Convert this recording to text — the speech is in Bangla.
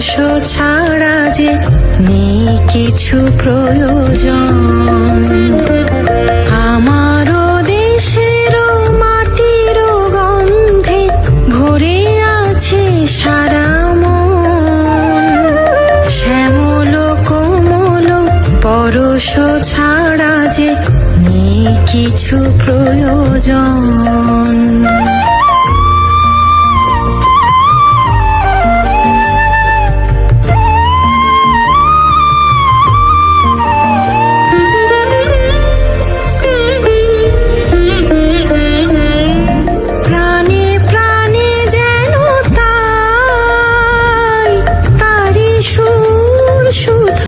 পরশ ছাড়া যে নেই কিছু প্রয়োজন। আমারও দেশেরও মাটিরও গন্ধে ভরে আছে সারা মন। শ্যামল কোমল পরশ ছাড়া যে নেই কিছু প্রয়োজন।